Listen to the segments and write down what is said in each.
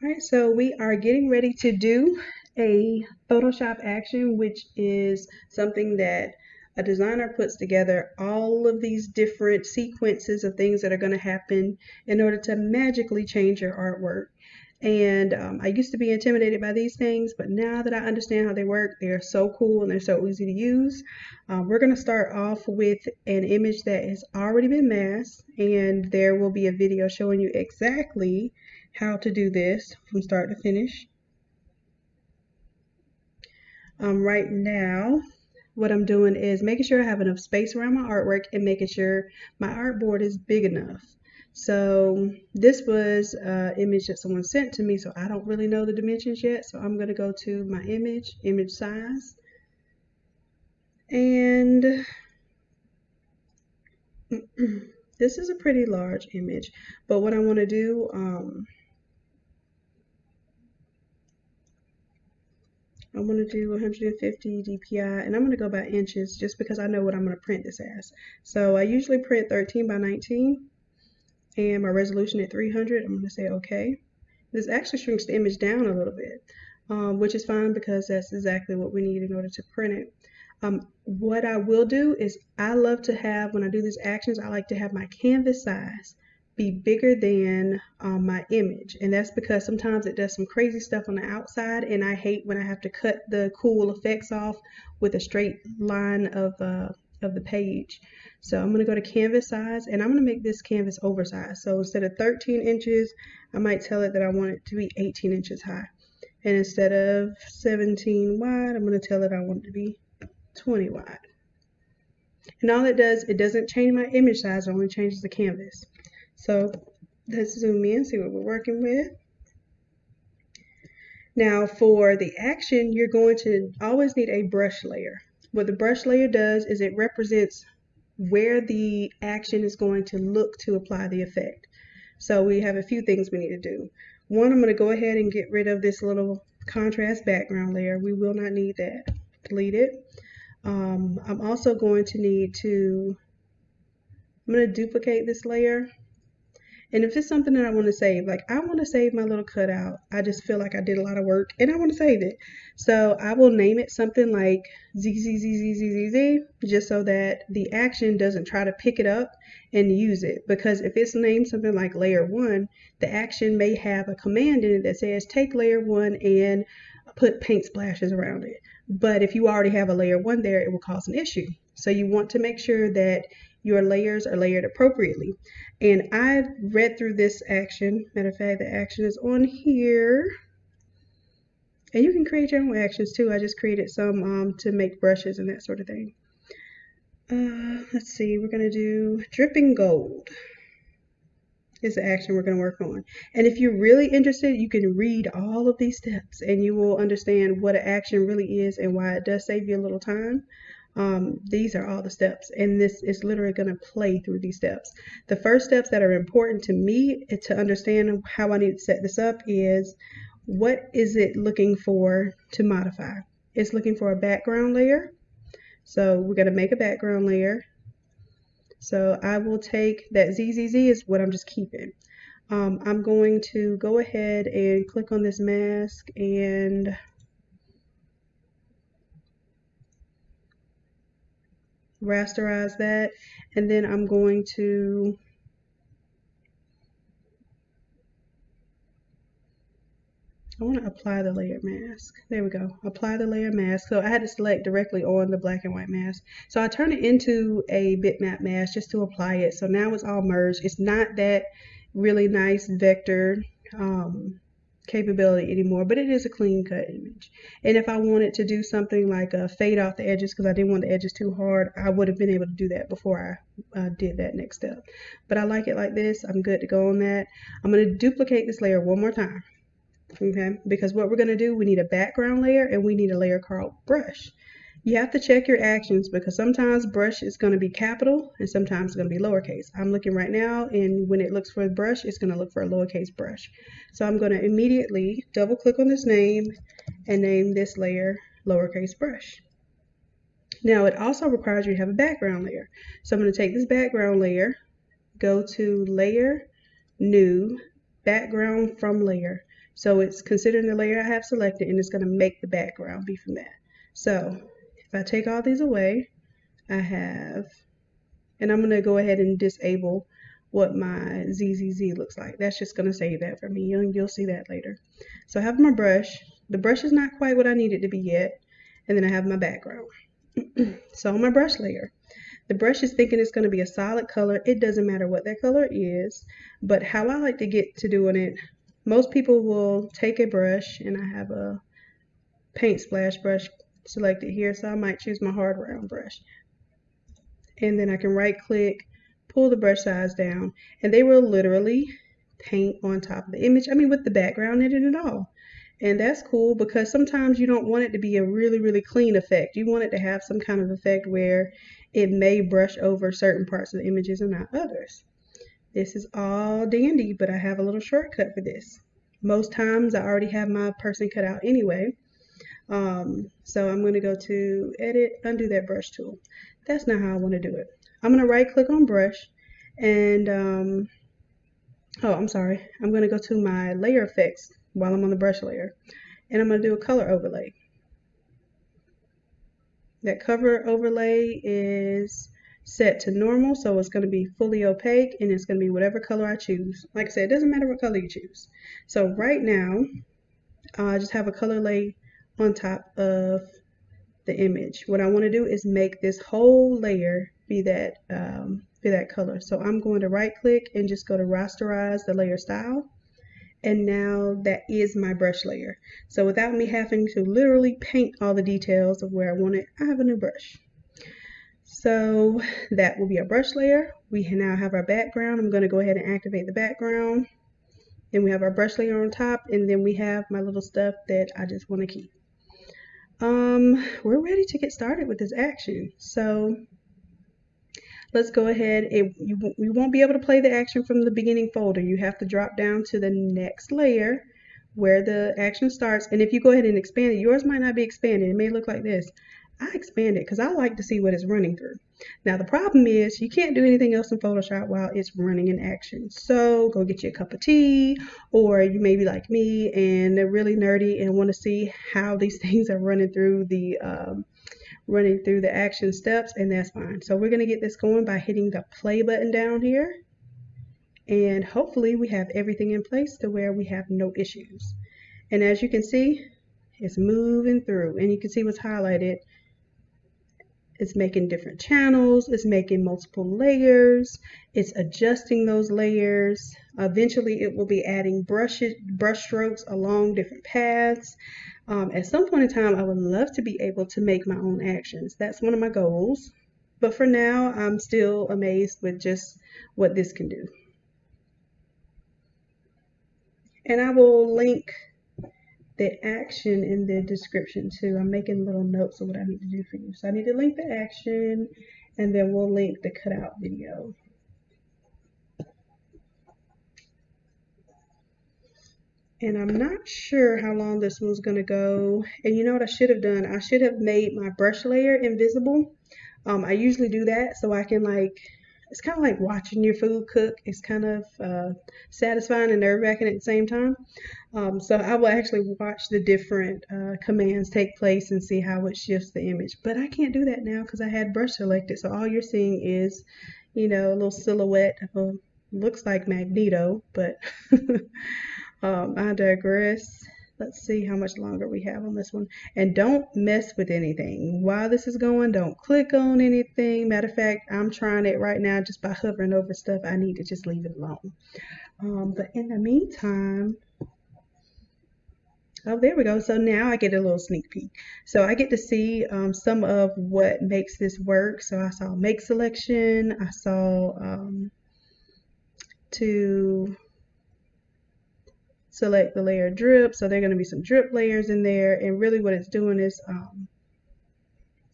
All right, so we are getting ready to do a Photoshop action, which is something that a designer puts together all of these different sequences of things that are going to happen in order to magically change your artwork. And I used to be intimidated by these things, but now that I understand how they work, they are so cool and they're so easy to use. We're going to start off with an image that has already been masked, and there will be a video showing you exactly how to do this from start to finish. Right now, what I'm doing is making sure I have enough space around my artwork and making sure my artboard is big enough. So this was an image that someone sent to me, so I don't really know the dimensions yet. So I'm going to go to my image size, and this is a pretty large image. But what I want to do, I want to do 150 DPI, and I'm going to go by inches just because I know what I'm going to print this as. So I usually print 13 by 19, and my resolution at 300. I'm going to say OK. This actually shrinks the image down a little bit, which is fine because that's exactly what we need in order to print it. What I will do is I love to have, when I do these actions, I like to have my canvas size be bigger than my image, and that's because sometimes it does some crazy stuff on the outside, and I hate when I have to cut the cool effects off with a straight line of the page. So I'm going to go to canvas size, and I'm going to make this canvas oversized. So instead of 13 inches, I might tell it that I want it to be 18 inches high, and instead of 17 wide, I'm going to tell it I want it to be 20 wide. And all it does, it doesn't change my image size, it only changes the canvas. So let's zoom in, see what we're working with. Now for the action, you're going to always need a brush layer. What the brush layer does is it represents where the action is going to look to apply the effect. So we have a few things we need to do. One, I'm going to go ahead and get rid of this little contrast background layer. We will not need that. Delete it. I'm also going to need to, I'm going to duplicate this layer. And if it's something that I want to save, like I want to save my little cutout, I just feel like I did a lot of work and I want to save it. So I will name it something like ZZZZZZ, just so that the action doesn't try to pick it up and use it. Because if it's named something like layer 1, the action may have a command in it that says take layer 1 and put paint splashes around it. But if you already have a layer 1 there, it will cause an issue. So you want to make sure that your layers are layered appropriately. And I read through this action. Matter of fact, the action is on here. And you can create your own actions too. I just created some to make brushes and that sort of thing. Let's see, we're going to do dripping gold is the action we're going to work on. And if you're really interested, you can read all of these steps and you will understand what an action really is and why it does save you a little time. These are all the steps, and this is literally going to play through these steps. The first steps that are important to me to understand how I need to set this up is, what is it looking for to modify? It's looking for a background layer. So we're going to make a background layer. So I will take that ZZZ is what I'm just keeping. I'm going to go ahead and click on this mask and rasterize that, and then I'm going to I want to apply the layer mask. There we go. Apply the layer mask. So I had to select directly on the black and white mask. So I turn it into a bitmap mask just to apply it. So now it's all merged. It's not that really nice vector capability anymore, but it is a clean cut image. And if I wanted to do something like a fade off the edges because I didn't want the edges too hard, I would have been able to do that before I did that next step. But I like it like this. I'm good to go on that. I'm going to duplicate this layer one more time. Okay, because what we're going to do, we need a background layer and we need a layer called brush. You have to check your actions because sometimes brush is going to be capital and sometimes it's going to be lowercase. I'm looking right now, and when it looks for a brush, it's going to look for a lowercase brush. So I'm going to immediately double click on this name and name this layer lowercase brush. Now it also requires you to have a background layer. So I'm going to take this background layer, go to layer, new, background from layer. So it's considering the layer I have selected, and it's going to make the background be from that. So if I take all these away, I have, and I'm going to go ahead and disable what my ZZZ looks like. That's just going to save that for me, and you'll see that later. So I have my brush. The brush is not quite what I need it to be yet. And then I have my background. So on my brush layer, the brush is thinking it's going to be a solid color. It doesn't matter what that color is, but how I like to get to doing it, most people will take a brush, and I have a paint splash brush selected here, so I might choose my hard round brush. And then I can right click, pull the brush size down, and they will literally paint on top of the image. I mean, with the background in it and all. And that's cool because sometimes you don't want it to be a really, really clean effect. You want it to have some kind of effect where it may brush over certain parts of the images and not others. This is all dandy, but I have a little shortcut for this. Most times I already have my person cut out anyway. So I'm going to go to edit, undo that brush tool. That's not how I want to do it. I'm going to right click on brush and, I'm going to go to my layer effects while I'm on the brush layer, and I'm going to do a color overlay. That color overlay is set to normal, so it's going to be fully opaque, and it's going to be whatever color I choose. Like I said, it doesn't matter what color you choose. So right now, I just have a color lay on top of the image. What I want to do is make this whole layer be that color. So I'm going to right click and just go to rasterize the layer style. And now that is my brush layer. So without me having to literally paint all the details of where I want it, I have a new brush. So that will be our brush layer. We now have our background. I'm going to go ahead and activate the background. Then we have our brush layer on top, and then we have my little stuff that I just want to keep. We're ready to get started with this action. So let's go ahead. You won't be able to play the action from the beginning folder. You have to drop down to the next layer where the action starts. And if you go ahead and expand it, yours might not be expanded. It may look like this. I expand it because I like to see what it's running through. Now the problem is you can't do anything else in Photoshop while it's running in action. So go get you a cup of tea, or you may be like me and they're really nerdy and want to see how these things are running through the action steps, and that's fine. So we're going to get this going by hitting the play button down here, and hopefully we have everything in place to where we have no issues. And as you can see, it's moving through, and you can see what's highlighted. It's making different channels, it's making multiple layers, it's adjusting those layers. Eventually it will be adding brush strokes along different paths. At some point in time, I would love to be able to make my own actions. That's one of my goals. But for now, I'm still amazed with just what this can do. And I will link the action in the description too. I'm making little notes of what I need to do for you. So I need to link the action, and then we'll link the cutout video. And I'm not sure how long this one's going to go. And you know what I should have done? I should have made my brush layer invisible. I usually do that so I can it's kind of like watching your food cook. It's kind of satisfying and nerve-wracking at the same time. So I will actually watch the different commands take place and see how it shifts the image. But I can't do that now because I had brush selected. So all you're seeing is, a little silhouette of looks like Magneto, but I digress. Let's see how much longer we have on this one. And don't mess with anything. While this is going, don't click on anything. Matter of fact, I'm trying it right now just by hovering over stuff. I need to just leave it alone. But in the meantime, oh, there we go. So now I get a little sneak peek. So I get to see some of what makes this work. So I saw make selection. I saw to select the layer drip. So there are going to be some drip layers in there. And really what it's doing is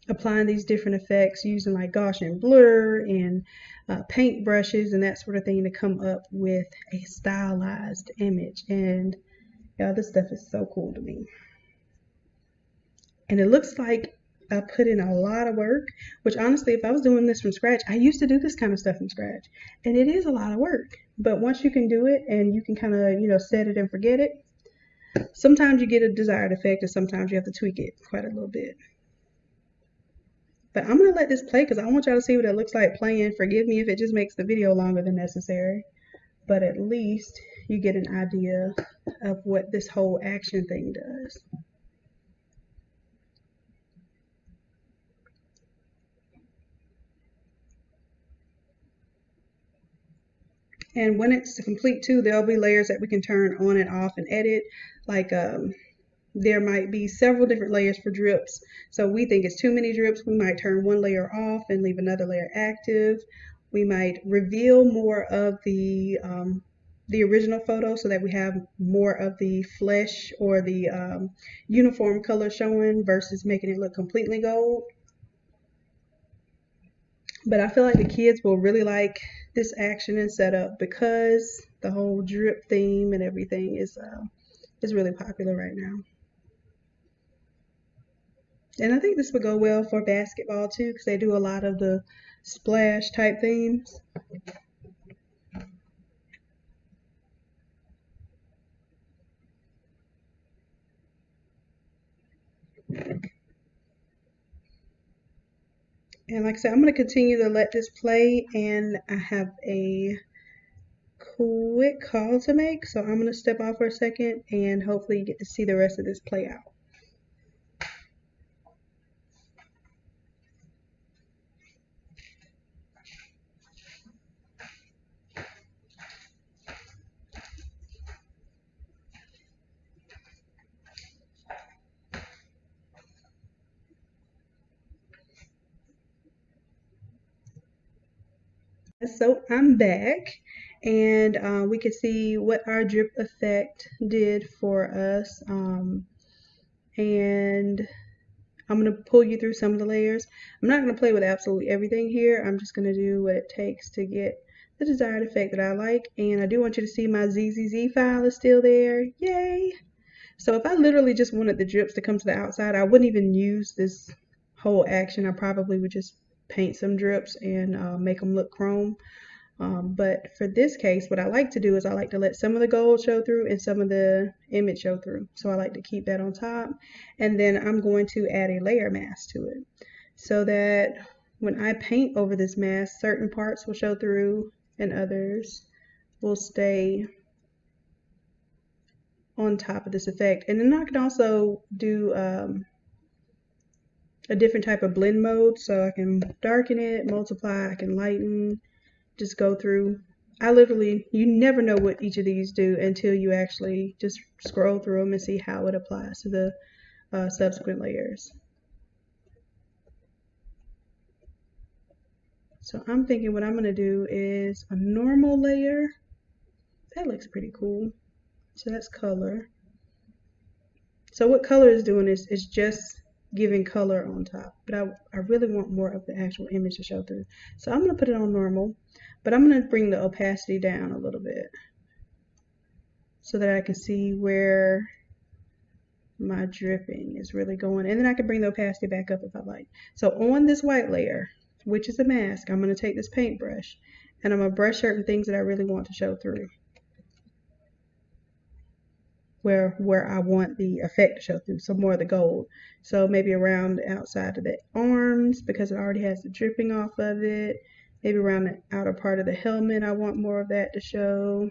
applying these different effects using like Gaussian blur and paint brushes and that sort of thing to come up with a stylized image. And this stuff is so cool to me. And it looks like I put in a lot of work, which honestly, if I was doing this from scratch, I used to do this kind of stuff from scratch. And it is a lot of work. But once you can do it and you can kind of, set it and forget it, Sometimes you get a desired effect and sometimes you have to tweak it quite a little bit. But I'm going to let this play because I want y'all to see what it looks like playing. Forgive me if it just makes the video longer than necessary, but at least you get an idea of what this whole action thing does. And when it's complete too, there'll be layers that we can turn on and off and edit. Like there might be several different layers for drips. So we think it's too many drips. We might turn one layer off and leave another layer active. We might reveal more of the original photo so that we have more of the flesh or the uniform color showing versus making it look completely gold. But I feel like the kids will really like this action and setup because the whole drip theme and everything is really popular right now. And I think this would go well for basketball too because they do a lot of the splash type themes. And like I said, I'm going to continue to let this play, and I have a quick call to make, so I'm going to step off for a second and hopefully you get to see the rest of this play out. So I'm back, and we can see what our drip effect did for us. And I'm going to pull you through some of the layers. I'm not going to play with absolutely everything here. I'm just going to do what it takes to get the desired effect that I like. And I do want you to see my ZZZ file is still there. Yay! So if I literally just wanted the drips to come to the outside, I wouldn't even use this whole action. I probably would just paint some drips and make them look chrome. But for this case, what I like to do is I like to let some of the gold show through and some of the image show through. So I like to keep that on top. And then I'm going to add a layer mask to it so that when I paint over this mask, certain parts will show through and others will stay on top of this effect. And then I can also do a different type of blend mode. So I can darken it, multiply, I can lighten, just go through. You never know what each of these do until you actually just scroll through them and see how it applies to the subsequent layers. So I'm thinking what I'm going to do is a normal layer. That looks pretty cool. So that's color. So what color is doing is just giving color on top. But I really want more of the actual image to show through. So I'm going to put it on normal. But I'm going to bring the opacity down a little bit so that I can see where my dripping is really going. And then I can bring the opacity back up if I like. So on this white layer, which is a mask, I'm going to take this paintbrush and I'm going to brush certain things that I really want to show through. Where I want the effect to show through, so more of the gold. So maybe around the outside of the arms because it already has the dripping off of it. Maybe around the outer part of the helmet, I want more of that to show.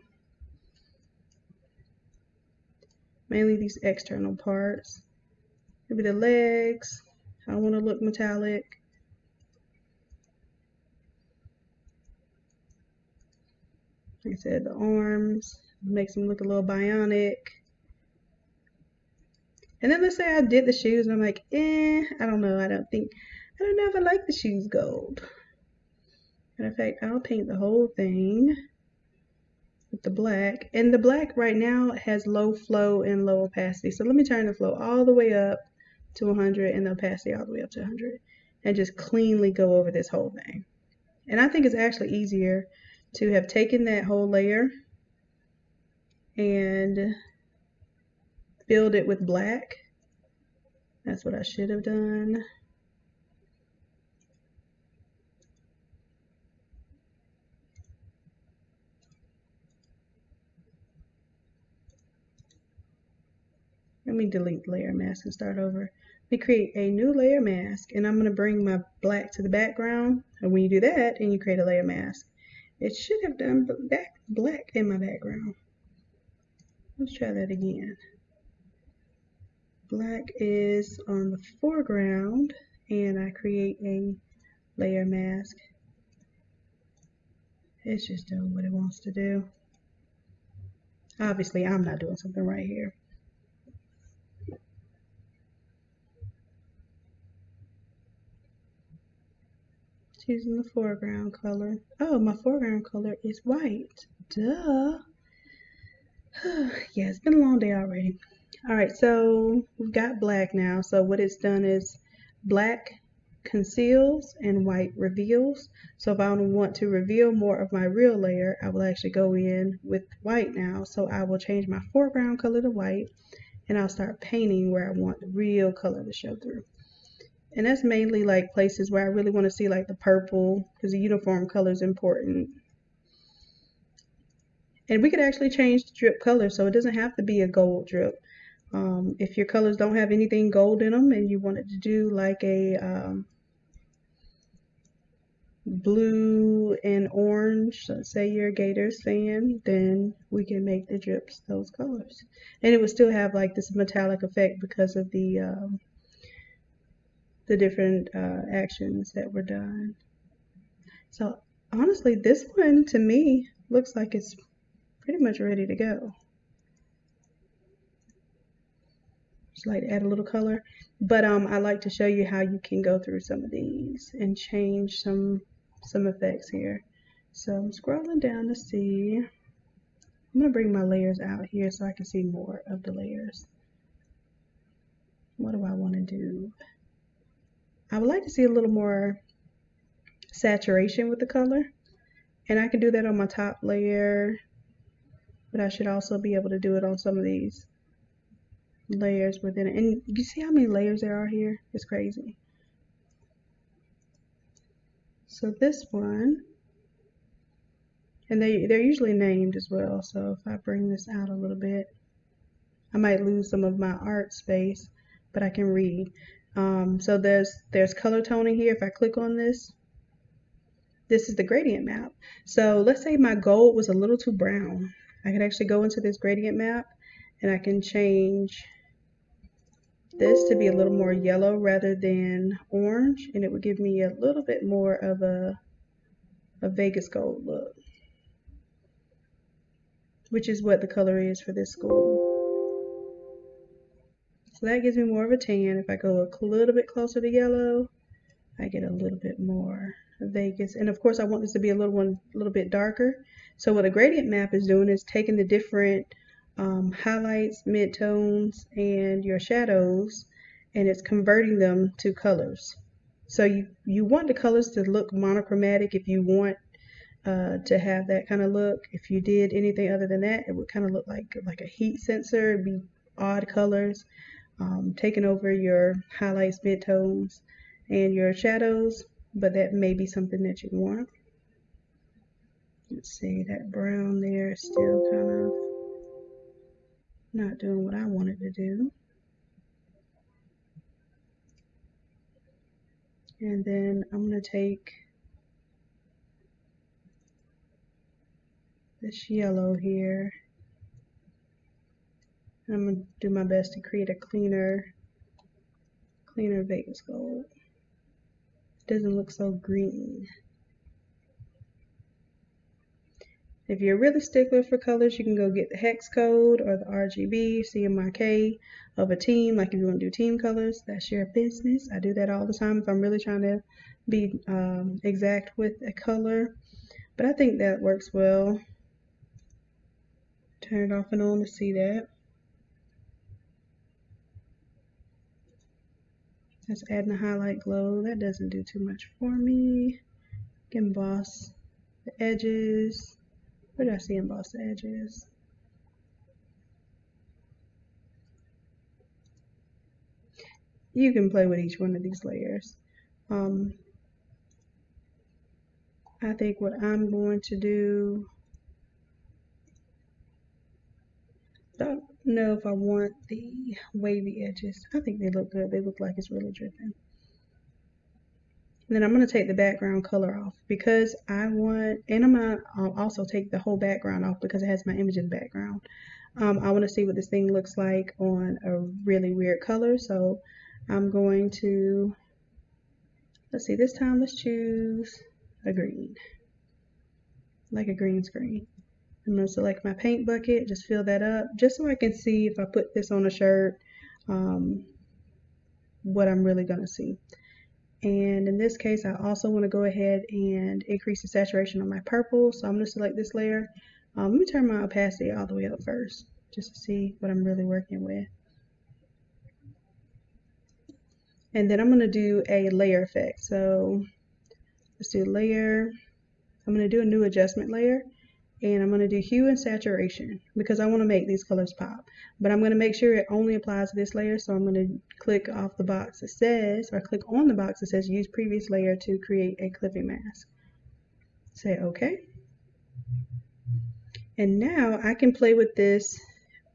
Mainly these external parts. Maybe the legs, I want to look metallic. Like I said, the arms, makes them look a little bionic. And then let's say I did the shoes and I'm like, I don't know, I don't know if I like the shoes gold. Matter of fact, I'll paint the whole thing with the black. And the black right now has low flow and low opacity. So let me turn the flow all the way up to 100 and the opacity all the way up to 100 and just cleanly go over this whole thing. And I think it's actually easier to have taken that whole layer and filled it with black. That's what I should have done. Let me delete the layer mask and start over. Let me create a new layer mask, and I'm going to bring my black to the background. And when you do that and you create a layer mask, it should have done black in my background. Let's try that again. Black is on the foreground, and I create a layer mask. It's just doing what it wants to do. Obviously, I'm not doing something right here. Choosing the foreground color. Oh, my foreground color is white. Duh. Yeah, it's been a long day already. All right, so we've got black now. So what it's done is black conceals and white reveals. So if I want to reveal more of my real layer, I will actually go in with white now. So I will change my foreground color to white, and I'll start painting where I want the real color to show through. And that's mainly like places where I really want to see like the purple, because the uniform color is important. And we could actually change the drip color, so it doesn't have to be a gold drip. If your colors don't have anything gold in them and you wanted to do like a blue and orange, let's say you're a Gators fan, then we can make the drips those colors. And it would still have like this metallic effect because of the different actions that were done. So honestly, this one to me looks like it's pretty much ready to go. Just like to add a little color, but I like to show you how you can go through some of these and change some effects here. So I'm scrolling down to see. I'm gonna bring my layers out here so I can see more of the layers. What do I want to do? I would like to see a little more saturation with the color, and I can do that on my top layer, but I should also be able to do it on some of these layers within it. And you see how many layers there are here? It's crazy. So this one, and they're usually named as well. So if I bring this out a little bit, I might lose some of my art space, but I can read. So there's color toning here. If I click on this, this is the gradient map. So let's say my gold was a little too brown. I can actually go into this gradient map, and I can change this to be a little more yellow rather than orange, and it would give me a little bit more of a Vegas gold look, which is what the color is for this school. So that gives me more of a tan. If I go a little bit closer to yellow, I get a little bit more Vegas. And of course I want this to be a little bit darker. So what a gradient map is doing is taking the different highlights, midtones, and your shadows, and it's converting them to colors. So you want the colors to look monochromatic if you want to have that kind of look. If you did anything other than that, it would kind of look like a heat sensor. It'd be odd colors, taking over your highlights, midtones, and your shadows, but that may be something that you want. Let's see, that brown there is still kind of not doing what I wanted to do. And then I'm going to take this yellow here. I'm going to do my best to create a cleaner Vegas gold. It doesn't look so green. If you're really stickler for colors, you can go get the hex code or the RGB, CMYK of a team. Like if you want to do team colors, that's your business. I do that all the time if I'm really trying to be exact with a color. But I think that works well. Turn it off and on to see that. That's adding a highlight glow. That doesn't do too much for me. Emboss the edges. Where did I see emboss the edges? You can play with each one of these layers. I think what I'm going to do, know if I want the wavy edges. I think they look good. They look like it's really dripping. And then I'm going to take the background color off because I want, and I'm going to also take the whole background off because it has my image in the background. I want to see what this thing looks like on a really weird color. So I'm going to, let's see, this time let's choose a green, like a green screen. I'm going to select my paint bucket, just fill that up, just so I can see if I put this on a shirt, what I'm really going to see. And in this case, I also want to go ahead and increase the saturation on my purple. So I'm going to select this layer. Let me turn my opacity all the way up first, just to see what I'm really working with. And then I'm going to do a layer effect. So let's do layer. I'm going to do a new adjustment layer. And I'm going to do hue and saturation because I want to make these colors pop. But I'm going to make sure it only applies to this layer. So I'm going to click off the box that says, or click on the box that says use previous layer to create a clipping mask. Say OK. And now I can play with this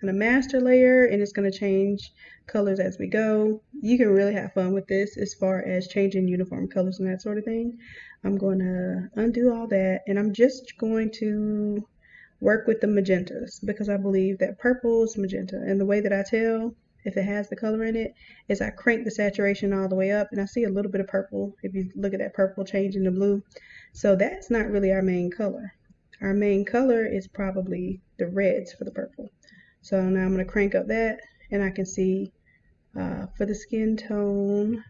in a master layer, and it's going to change colors as we go. You can really have fun with this as far as changing uniform colors and that sort of thing. I'm going to undo all that, and I'm just going to work with the magentas because I believe that purple is magenta. And the way that I tell if it has the color in it is I crank the saturation all the way up, and I see a little bit of purple if you look at that purple changing to blue. So that's not really our main color. Our main color is probably the reds for the purple. So now I'm going to crank up that, and I can see for the skin tone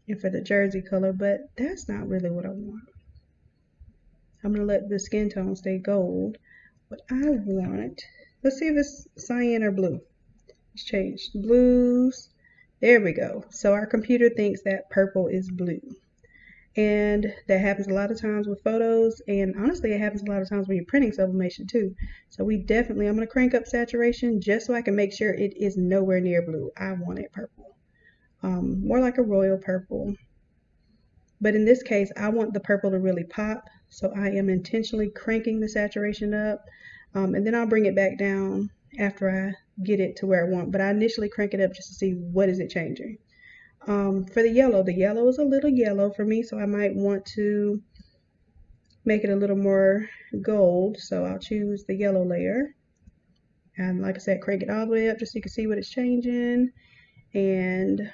and for the jersey color, but that's not really what I want. I'm going to let the skin tone stay gold. What I want, let's see if it's cyan or blue. It's changed. Blues. There we go. So our computer thinks that purple is blue. And that happens a lot of times with photos, and honestly it happens a lot of times when you're printing sublimation too. So I'm going to crank up saturation just so I can make sure it is nowhere near blue. I want it purple, more like a royal purple. But in this case, I want the purple to really pop, so I am intentionally cranking the saturation up, and then I'll bring it back down after I get it to where I want. But I initially crank it up just to see what is it changing. For the yellow is a little yellow for me, so I might want to make it a little more gold. So I'll choose the yellow layer. And like I said, crank it all the way up just so you can see what it's changing. And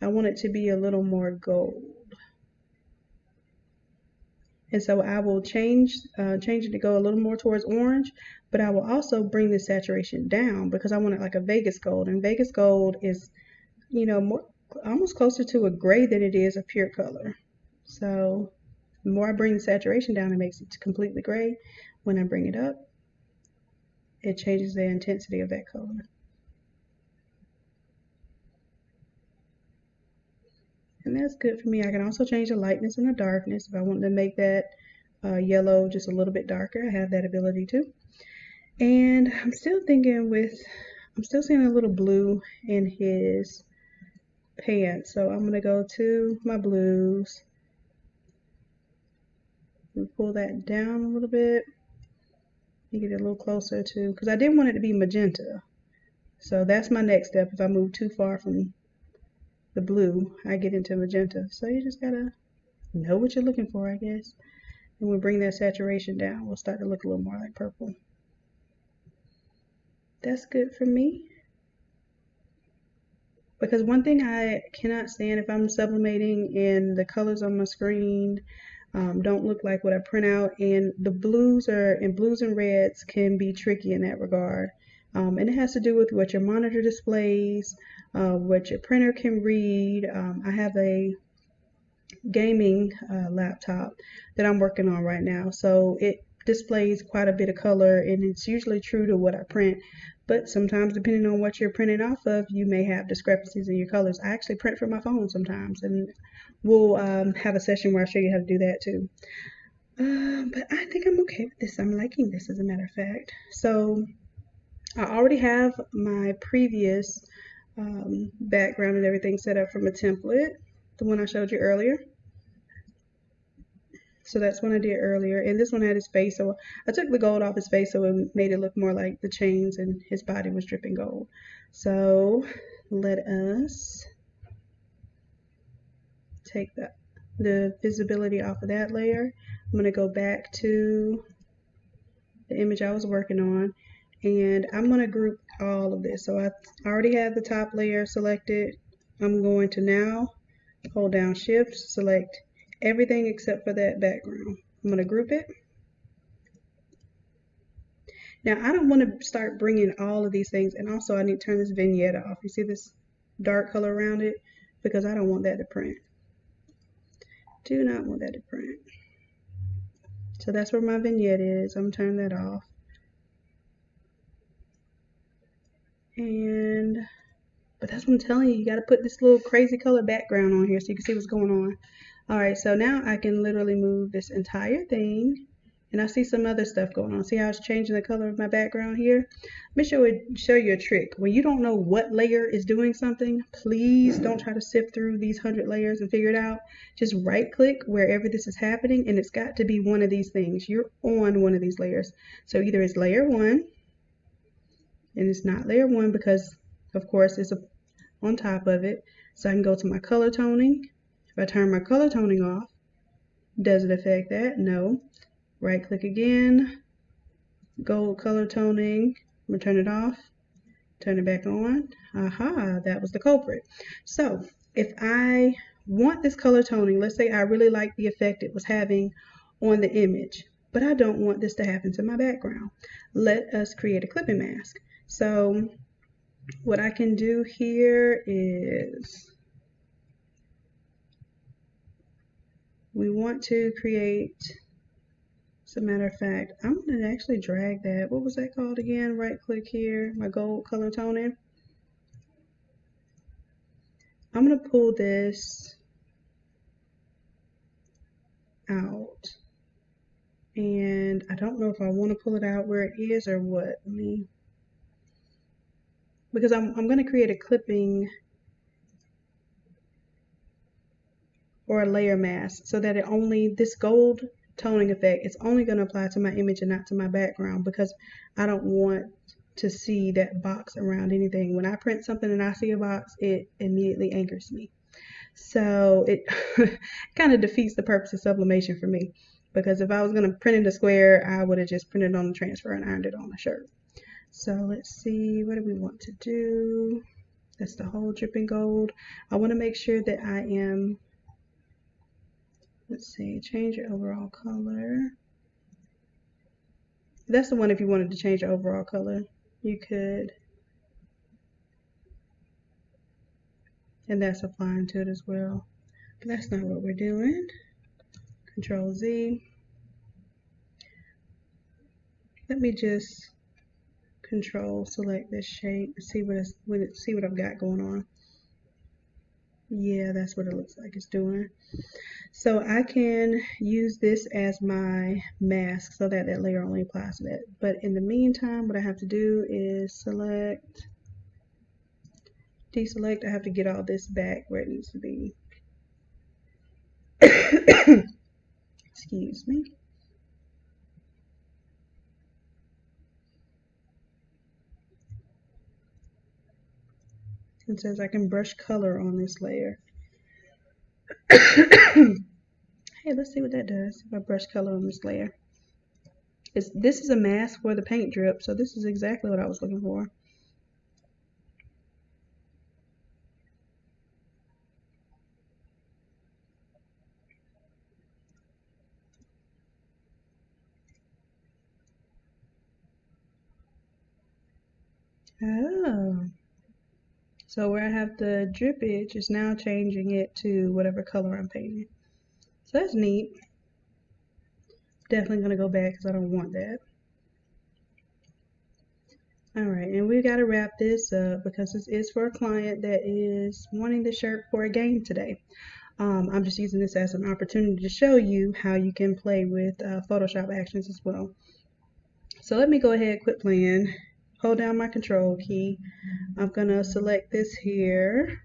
I want it to be a little more gold. And so I will change it to go a little more towards orange, but I will also bring the saturation down because I want it like a Vegas gold. And Vegas gold is, you know, almost closer to a gray than it is a pure color. So the more I bring the saturation down, it makes it completely gray. When I bring it up, it changes the intensity of that color. And that's good for me. I can also change the lightness and the darkness if I want to make that yellow just a little bit darker. I have that ability too. And I'm still seeing a little blue in his pants. So I'm going to go to my blues and pull that down a little bit. Get it a little closer to, because I didn't want it to be magenta. So that's my next step. If I move too far from the blue, I get into magenta. So you just gotta know what you're looking for, I guess. And we'll bring that saturation down. We'll start to look a little more like purple. That's good for me. Because one thing I cannot stand if I'm sublimating and the colors on my screen don't look like what I print out, and the blues and reds can be tricky in that regard. And it has to do with what your monitor displays, what your printer can read. I have a gaming laptop that I'm working on right now, so it displays quite a bit of color, and it's usually true to what I print. But sometimes, depending on what you're printing off of, you may have discrepancies in your colors. I actually print from my phone sometimes, and we'll have a session where I show you how to do that too. But I think I'm okay with this. I'm liking this, as a matter of fact. So I already have my previous background and everything set up from a template, the one I showed you earlier. So that's one I did earlier. And this one had his face, so I took the gold off his face so it made it look more like the chains and his body was dripping gold. So let us take the visibility off of that layer. I'm going to go back to the image I was working on, and I'm going to group all of this. So I already have the top layer selected. I'm going to now hold down Shift, select everything except for that background. I'm going to group it. Now I don't want to start bringing all of these things, and also I need to turn this vignette off. You see this dark color around it? Because I don't want that to print. Do not want that to print. So that's where my vignette is. I'm turning that off. But that's what I'm telling you, you got to put this little crazy color background on here so you can see what's going on. All right, so now I can literally move this entire thing, and I see some other stuff going on. See how it's changing the color of my background here? Let me show you a trick. When you don't know what layer is doing something, please don't try to sift through these 100 layers and figure it out. Just right click wherever this is happening, and it's got to be one of these things. You're on one of these layers. So either it's layer 1, and it's not layer 1 because of course it's on top of it. So I can go to my color toning. If I turn my color toning off, does it affect that? No. Right click again, gold color toning, I'm gonna turn it off, turn it back on. Aha, that was the culprit. So if I want this color toning, let's say I really like the effect it was having on the image, but I don't want this to happen to my background. Let us create a clipping mask. So what I can do here is we want to create, as a matter of fact, I'm going to actually drag that. What was that called again? Right click here, my gold color toning. I'm going to pull this out. And I don't know if I want to pull it out where it is or what. Because I'm going to create a clipping or a layer mask so that this gold toning effect, it's only going to apply to my image and not to my background, because I don't want to see that box around anything. When I print something and I see a box, it immediately angers me. So it kind of defeats the purpose of sublimation for me, because if I was going to print in a square, I would have just printed on the transfer and ironed it on the shirt. So let's see, what do we want to do? That's the whole dripping gold. I want to make sure that I am, let's see, change your overall color. That's the one if you wanted to change your overall color, you could. And that's applying to it as well. But that's not what we're doing. Control Z. Let me just control select this shape and see what I've got going on. Yeah, that's what it looks like it's doing. So I can use this as my mask so that that layer only applies to that. But in the meantime, what I have to do is select, deselect. I have to get all this back where it needs to be. Excuse me. It says I can brush color on this layer. Hey, let's see what that does if I brush color on this layer. This is a mask for the paint drip, so this is exactly what I was looking for. Oh. So where I have the drippage is now changing it to whatever color I'm painting. So that's neat. Definitely going to go back because I don't want that. Alright, and we got to wrap this up because this is for a client that is wanting the shirt for a game today. I'm just using this as an opportunity to show you how you can play with Photoshop actions as well. So let me go ahead, quit playing, hold down my control key. I'm going to select this here.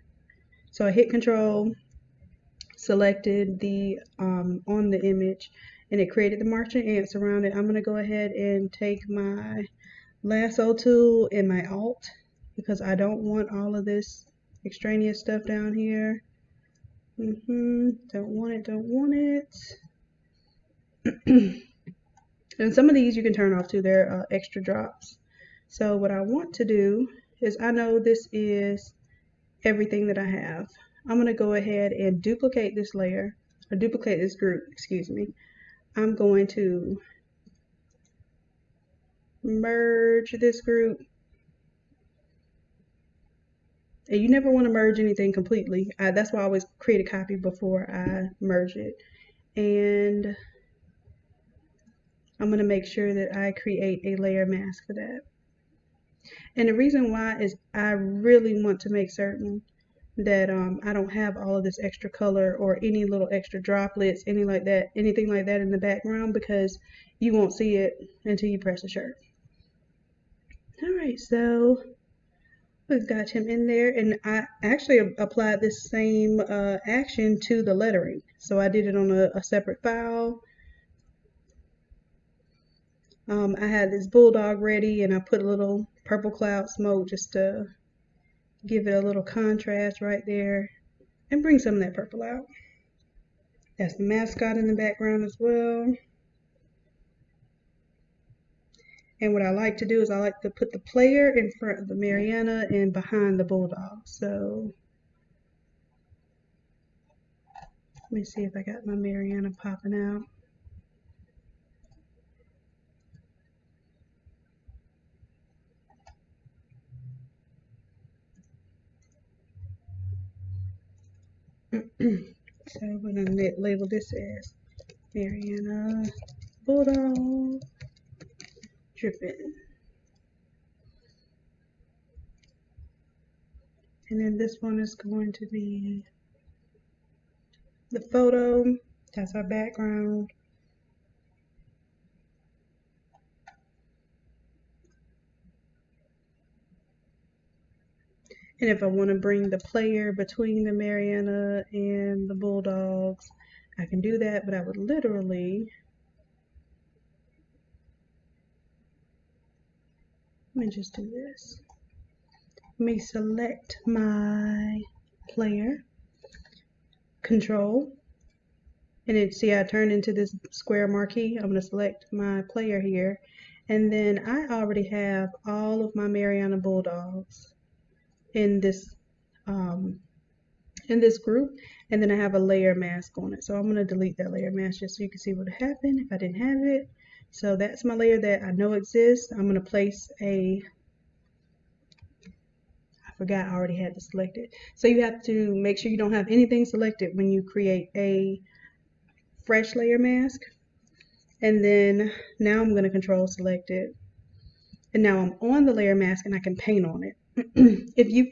So I hit control, selected the on the image, and it created the marching ants around it. I'm going to go ahead and take my lasso tool and my alt, because I don't want all of this extraneous stuff down here. Don't want it, don't want it. And some of these you can turn off too. They're extra drops. So what I want to do is, I know this is everything that I have. I'm going to go ahead and duplicate this layer, or duplicate this group, excuse me. I'm going to merge this group. And you never want to merge anything completely. That's why I always create a copy before I merge it. And I'm going to make sure that I create a layer mask for that. And the reason why is I really want to make certain that I don't have all of this extra color or any little extra droplets, anything like that in the background, because you won't see it until you press the shirt. Alright, so we've got him in there, and I actually applied this same action to the lettering. So I did it on a separate file. I had this bulldog ready, and I put a little purple cloud smoke just to give it a little contrast right there and bring some of that purple out. That's the mascot in the background as well. And what I like to do is I like to put the player in front of the Mariana and behind the bulldog. So let me see if I got my Mariana popping out. So we're going to label this as Mariana Bulldog Dripping. And then this one is going to be the photo. That's our background. And if I want to bring the player between the Mariana and the bulldogs, I can do that, but I would literally, let me just do this. Let me select my player, control, and then see I turned into this square marquee. I'm going to select my player here, and then I already have all of my Mariana bulldogs in this group, and then I have a layer mask on it. So I'm going to delete that layer mask just so you can see what happened if I didn't have it. So that's my layer that I know exists. I'm going to place I forgot I already had this selected. So you have to make sure you don't have anything selected when you create a fresh layer mask. And then now I'm going to control select it. And now I'm on the layer mask and I can paint on it. If you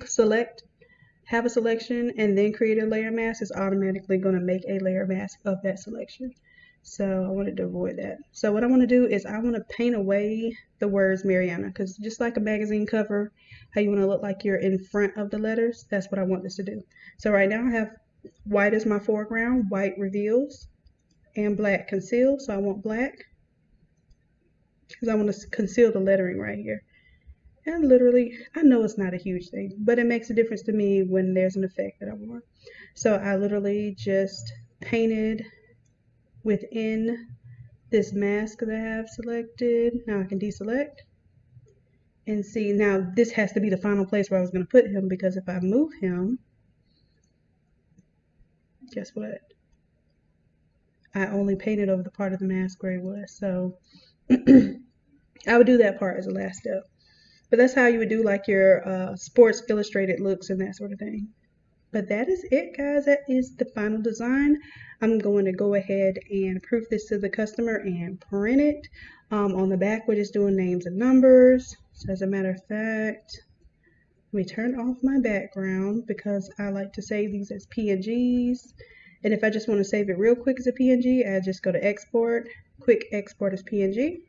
have a selection and then create a layer mask, it's automatically going to make a layer mask of that selection. So I wanted to avoid that. So what I want to do is I want to paint away the words Mariana, because just like a magazine cover, how you want to look like you're in front of the letters, that's what I want this to do. So right now I have white as my foreground, white reveals, and black conceals. So I want black because I want to conceal the lettering right here. And literally, I know it's not a huge thing, but it makes a difference to me when there's an effect that I want. So I literally just painted within this mask that I have selected. Now I can deselect and see. Now this has to be the final place where I was going to put him, because if I move him, guess what? I only painted over the part of the mask where he was. So I would do that part as a last step. But that's how you would do like your Sports Illustrated looks and that sort of thing. But that is it, guys. That is the final design. I'm going to go ahead and proof this to the customer and print it. On the back, we're just doing names and numbers. So as a matter of fact, let me turn off my background because I like to save these as PNGs. And if I just want to save it real quick as a PNG, I just go to export, quick export as PNG.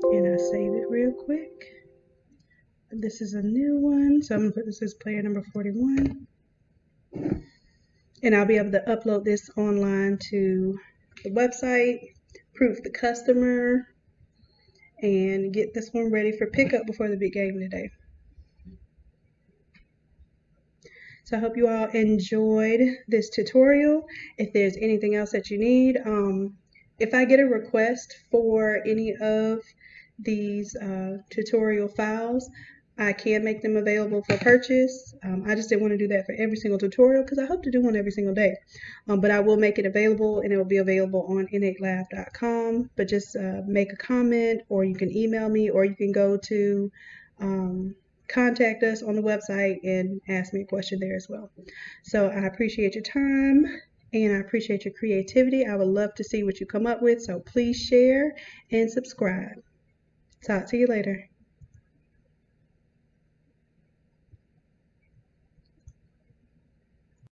And I save it real quick. this is a new one, so I'm going to put this as player number 41. And I'll be able to upload this online to the website, proof the customer, and get this one ready for pickup before the big game today. So I hope you all enjoyed this tutorial. If there's anything else that you need, if I get a request for any of these tutorial files, I can make them available for purchase. I just didn't want to do that for every single tutorial because I hope to do one every single day. But I will make it available, and it will be available on innatelab.com. But just make a comment, or you can email me, or you can go to contact us on the website and ask me a question there as well. So I appreciate your time and I appreciate your creativity. I would love to see what you come up with, so please share and subscribe. Talk to you later.